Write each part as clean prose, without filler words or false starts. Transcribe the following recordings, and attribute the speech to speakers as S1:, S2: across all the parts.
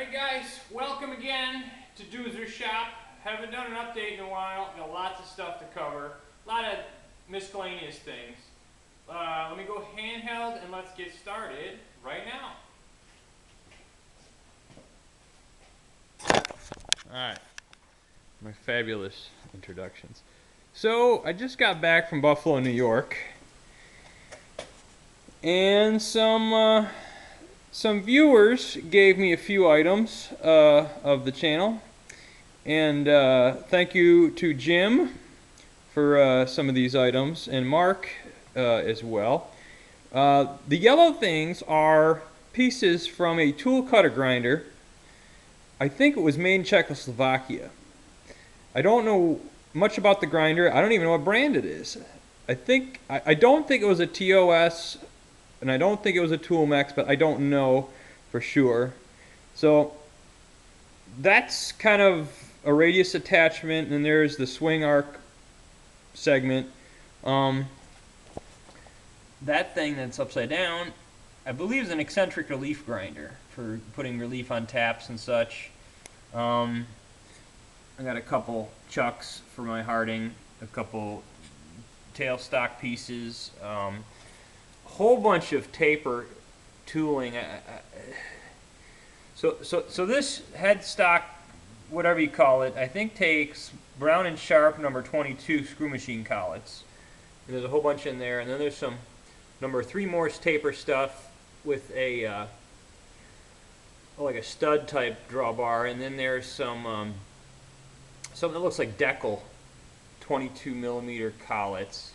S1: Alright guys, welcome again to Doozer Shop. Haven't done an update in a while, got lots of stuff to cover. A lot of miscellaneous things. Let me go handheld and let's get started right now. Alright, my fabulous introductions. So, I just got back from Buffalo, New York. And some viewers gave me a few items of the channel, and thank you to Jim for some of these items, and Mark as well. The yellow things are pieces from a tool cutter grinder. I think it was made in Czechoslovakia. I don't know much about the grinder. I don't even know what brand it is. I don't think it was a TOS. And I don't think it was a Toolmex, but I don't know for sure. So that's kind of a radius attachment, and there's the swing arc segment. That thing that's upside down, I believe, is an eccentric relief grinder for putting relief on taps and such. I got a couple chucks for my Harding, a couple tailstock pieces. Whole bunch of taper tooling. So this headstock, whatever you call it, I think takes Brown & Sharp number 22 screw machine collets. And there's a whole bunch in there, and then there's some number 3 Morse taper stuff with a like a stud type drawbar, and then there's some something that looks like Deckel 22 millimeter collets.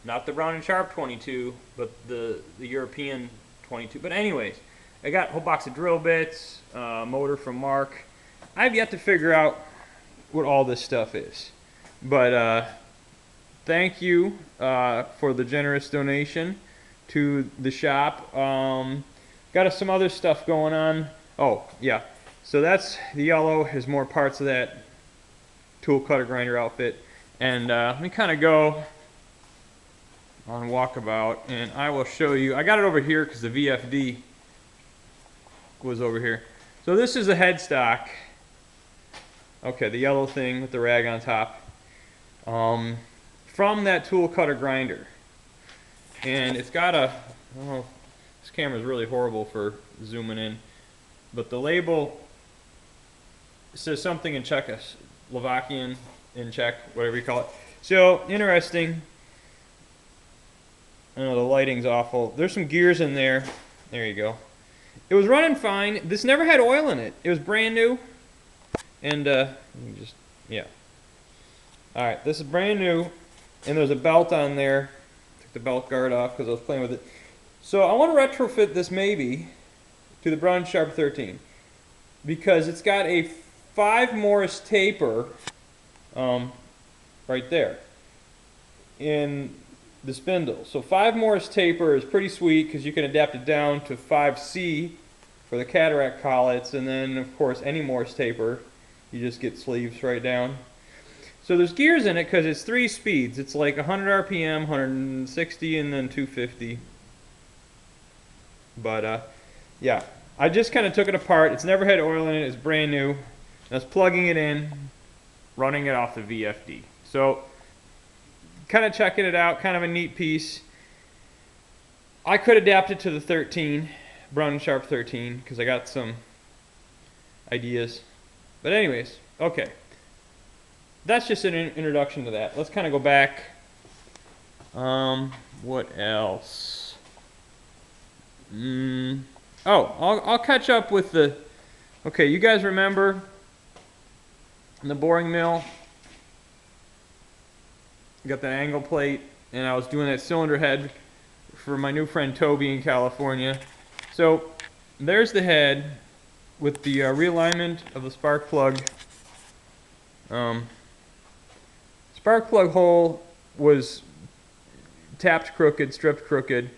S1: Not the Brown & Sharp 22, but the European 22. But anyways, I got a whole box of drill bits, motor from Mark. I have yet to figure out what all this stuff is. But thank you for the generous donation to the shop. Got some other stuff going on. Oh, yeah. So that's the yellow. Has more parts of that tool cutter grinder outfit. And let me kind of go on walkabout, and I will show you. I got it over here because the VFD was over here. So this is a headstock. Okay, the yellow thing with the rag on top. From that tool cutter grinder. And it's got a, oh, this camera is really horrible for zooming in, but the label says something in Czechoslovakian, in Czech, whatever you call it. So, interesting. I know the lighting's awful. There's some gears in there. There you go. It was running fine. This never had oil in it. It was brand new. And just, yeah. Alright, this is brand new. And there's a belt on there. Took the belt guard off because I was playing with it. So I want to retrofit this maybe to the Brown & Sharp 13. Because it's got a 5 Morse taper right there in the spindle. So 5 Morse taper is pretty sweet because you can adapt it down to 5C for the cataract collets, and then of course any Morse taper, you just get sleeves right down. So there's gears in it because it's 3 speeds. It's like 100 RPM, 160, and then 250. But yeah, I just kind of took it apart. It's never had oil in it. It's brand new. I was plugging it in, running it off the VFD. So kind of checking it out, kind of a neat piece. I could adapt it to the 13, Brown & Sharp 13, because I got some ideas. But anyways, okay. That's just an introduction to that. Let's kind of go back. What else? Oh, I'll catch up with the... Okay, you guys remember the boring mill? Got that angle plate, and I was doing that cylinder head for my new friend Toby in California. So there's the head with the realignment of the spark plug. Spark plug hole was tapped crooked, stripped crooked.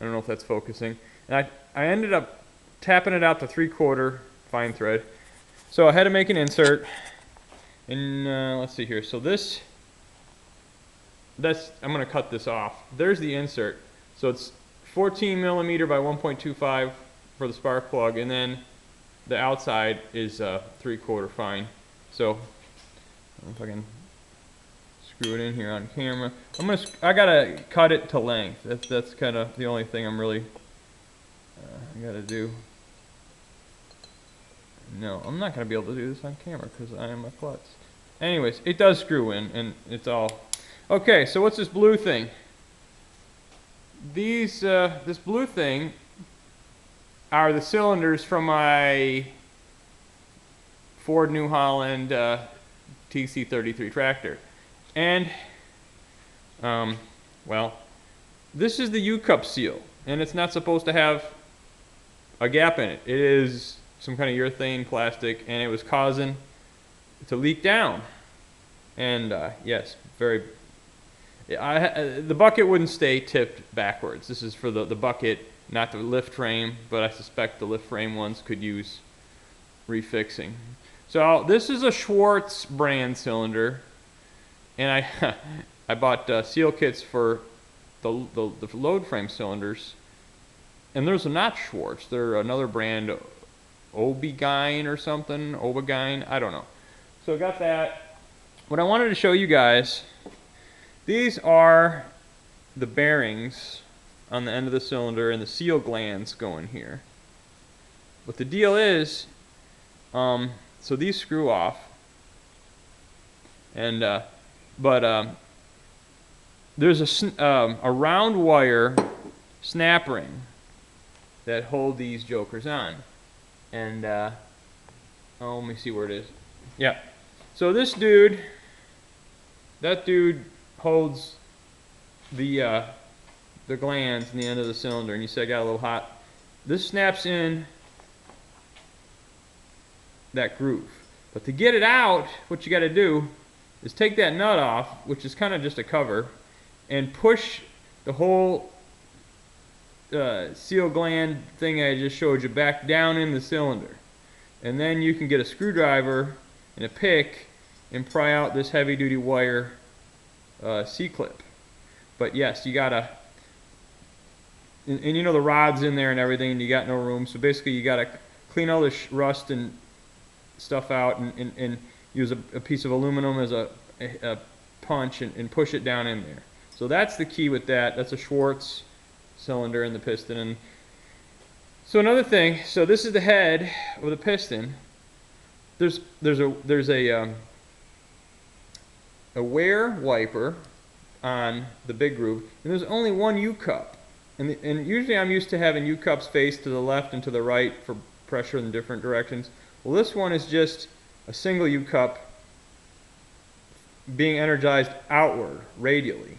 S1: I don't know if that's focusing. And I ended up tapping it out to 3/4 fine thread. So I had to make an insert. And let's see here. So I'm going to cut this off. There's the insert. So it's 14 millimeter by 1.25 for the spark plug, and then the outside is 3/4 fine. So I don't know if I can screw it in here on camera. I gotta cut it to length. That's kind of the only thing I'm really I gotta do. No, I'm not gonna be able to do this on camera because I am a klutz. Anyways, it does screw in, and it's all okay. So what's this blue thing? This blue thing are the cylinders from my Ford New Holland TC33 tractor. And, well, this is the U-cup seal, and it's not supposed to have a gap in it. It is some kind of urethane plastic, and it was causing it to leak down. And, yes, the bucket wouldn't stay tipped backwards. This is for the bucket, not the lift frame, but I suspect the lift frame ones could use refixing. So this is a Schwartz brand cylinder, and I bought seal kits for the load frame cylinders, and those are not Schwartz. They're another brand, Obigine or something, Obigine, I don't know. So I got that. What I wanted to show you guys, these are the bearings on the end of the cylinder and the seal glands go in here. But the deal is, so these screw off, and there's a round wire snap ring that hold these jokers on, and oh, let me see where it is. Yeah, so this dude, that dude holds the glands in the end of the cylinder, and you see I got a little hot. This snaps in that groove. But to get it out, what you got to do is take that nut off, which is kind of just a cover, and push the whole seal gland thing I just showed you back down in the cylinder. And then you can get a screwdriver and a pick and pry out this heavy-duty wire C-clip. But yes, you gotta, and you know the rod's in there and everything, and you got no room. So basically, you gotta clean all this rust and stuff out, and use a piece of aluminum as a punch and push it down in there. So that's the key with that. That's a Schwartz cylinder and the piston. And so another thing. So this is the head of the piston. There's a wear wiper on the big groove, and there's only one U-cup. And usually I'm used to having U-cups face to the left and to the right for pressure in different directions. Well, this one is just a single U-cup being energized outward, radially.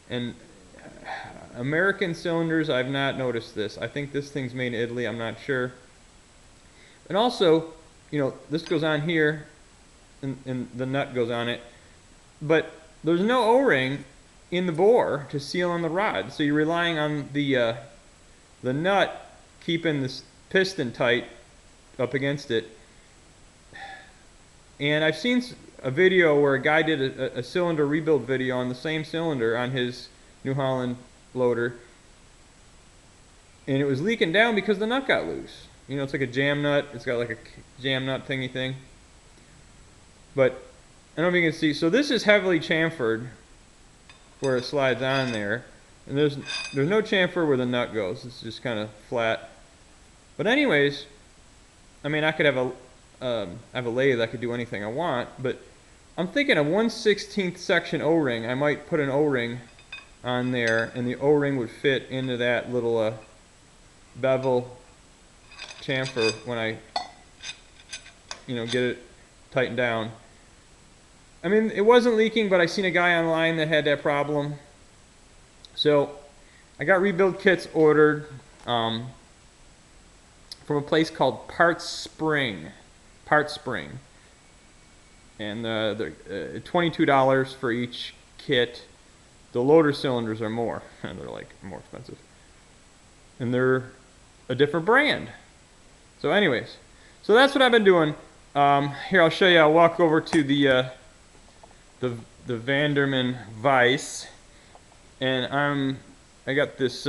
S1: And American cylinders, I've not noticed this. I think this thing's made in Italy, I'm not sure. And also, you know, this goes on here, and the nut goes on it. But there's no O-ring in the bore to seal on the rod, so you're relying on the nut keeping this piston tight up against it. And I've seen a video where a guy did a cylinder rebuild video on the same cylinder on his New Holland loader, and it was leaking down because the nut got loose. You know, it's like a jam nut. It's got like a jam nut thingy thing. But I don't know if you can see. So this is heavily chamfered where it slides on there, and there's no chamfer where the nut goes. It's just kind of flat. But anyways, I mean, I could have a lathe. I could do anything I want. But I'm thinking a 1/16 section O-ring. I might put an O-ring on there, and the O-ring would fit into that little bevel chamfer when I, you know, get it tightened down. I mean, it wasn't leaking, but I seen a guy online that had that problem. So I got rebuild kits ordered from a place called Parts Spring. And they're $22 for each kit. The loader cylinders are more, and they're like more expensive. And they're a different brand. So anyways, so that's what I've been doing. Here, I'll show you. I'll walk over to the Vanderman vise, and I got this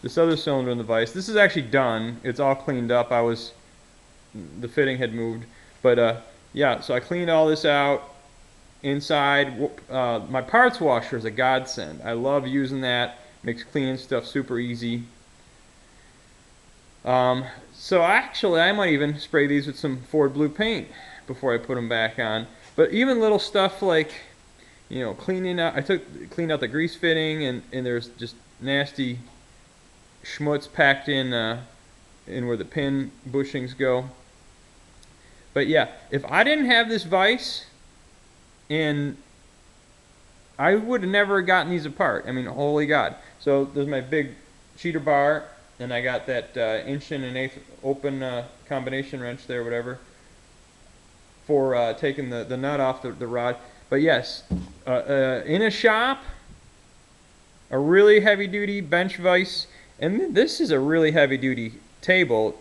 S1: this other cylinder in the vise. This is actually done. It's all cleaned up. The fitting had moved. But yeah, so I cleaned all this out inside. My parts washer is a godsend. I love using that. Makes cleaning stuff super easy. So actually, I might even spray these with some Ford Blue paint before I put them back on. But even little stuff like, you know, cleaning out, cleaned out the grease fitting, and there's just nasty schmutz packed in where the pin bushings go. But yeah, if I didn't have this vise, and I would have never gotten these apart. I mean, holy God. So there's my big cheater bar, and I got that 1 1/8" open combination wrench there, whatever, for taking the nut off the rod. But yes, in a shop, a really heavy-duty bench vise, and this is a really heavy-duty table.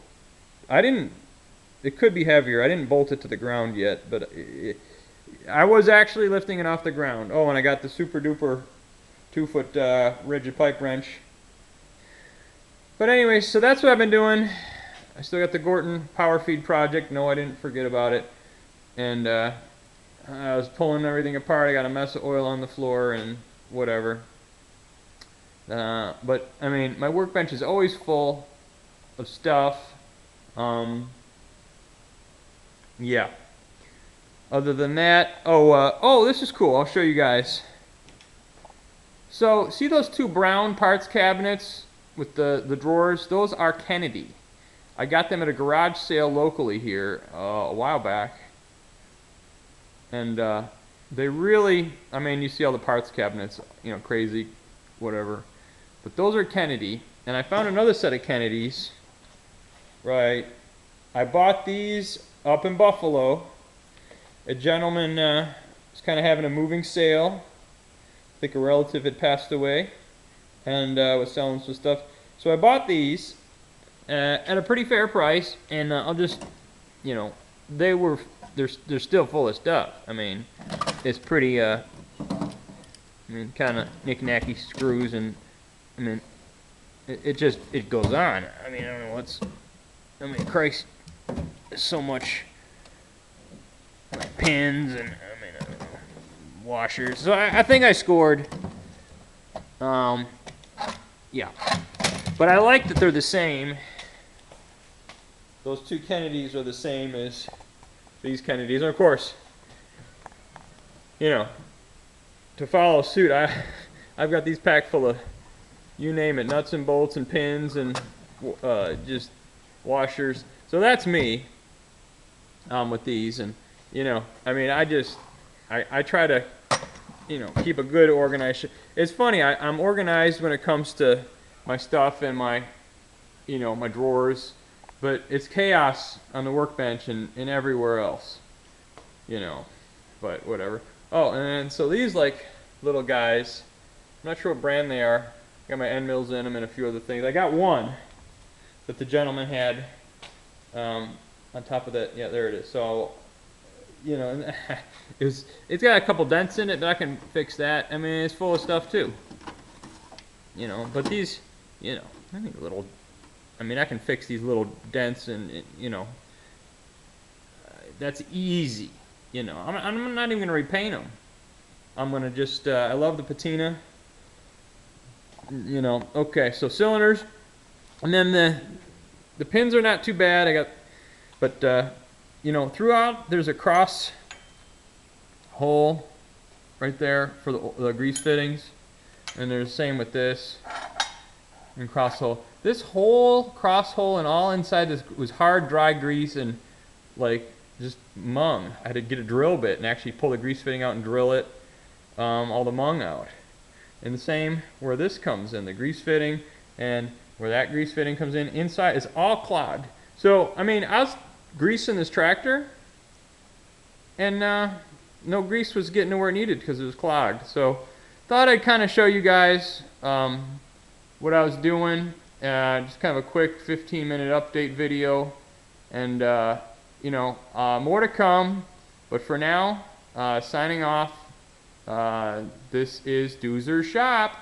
S1: It could be heavier. I didn't bolt it to the ground yet, but I was actually lifting it off the ground. Oh, and I got the super duper 2-foot rigid pipe wrench. But anyway, so that's what I've been doing. I still got the Gorton power feed project. No, I didn't forget about it. And I was pulling everything apart. I got a mess of oil on the floor and whatever. But I mean, my workbench is always full of stuff. Yeah. Other than that, oh, this is cool. I'll show you guys. So, see those two brown parts cabinets with the drawers? Those are Kennedy. I got them at a garage sale locally here a while back. And they really, I mean, you see all the parts cabinets, you know, crazy, whatever. But those are Kennedy. And I found another set of Kennedys. Right. I bought these up in Buffalo. A gentleman was kind of having a moving sale. I think a relative had passed away and was selling some stuff. So I bought these at a pretty fair price, and I'll just, you know, they're still full of stuff. I mean, it's pretty, kind of knick-knacky screws, and I mean, it goes on. I mean, I don't know Christ, there's so much. Like pins and I don't know, washers. So I think I scored. Yeah, but I like that they're the same. Those two Kennedys are the same as these Kennedys, and of course, you know, to follow suit, I've got these packed full of, you name it, nuts and bolts and pins and just washers. So that's me with these. And you know, I mean, I try to, you know, keep a good organized. It's funny, I'm organized when it comes to my stuff and my, you know, my drawers, but it's chaos on the workbench and everywhere else, you know, but whatever. Oh, and so these like little guys, I'm not sure what brand they are. I got my end mills in them and a few other things. I got one that the gentleman had on top of that. Yeah, there it is. So, you know, it's got a couple dents in it, but I can fix that. I mean, it's full of stuff too. You know, but these, you know, I can fix these little dents, and you know, that's easy. You know, I'm not even gonna repaint them. I'm gonna just, I love the patina. You know, okay, so cylinders, and then the pins are not too bad. But you know, throughout there's a cross hole right there for the grease fittings, and there's the same with this, and cross hole. This whole cross hole and all inside this was hard, dry grease and like just mung. I had to get a drill bit and actually pull the grease fitting out and drill it, all the mung out. And the same where this comes in, the grease fitting, and where that grease fitting comes in, inside is all clogged. So, I mean, I was greasing this tractor, and no grease was getting to where it needed because it was clogged. So, thought I'd kind of show you guys what I was doing. Just kind of a quick 15-minute update video, and you know, more to come. But for now, signing off. This is Doozer Shop.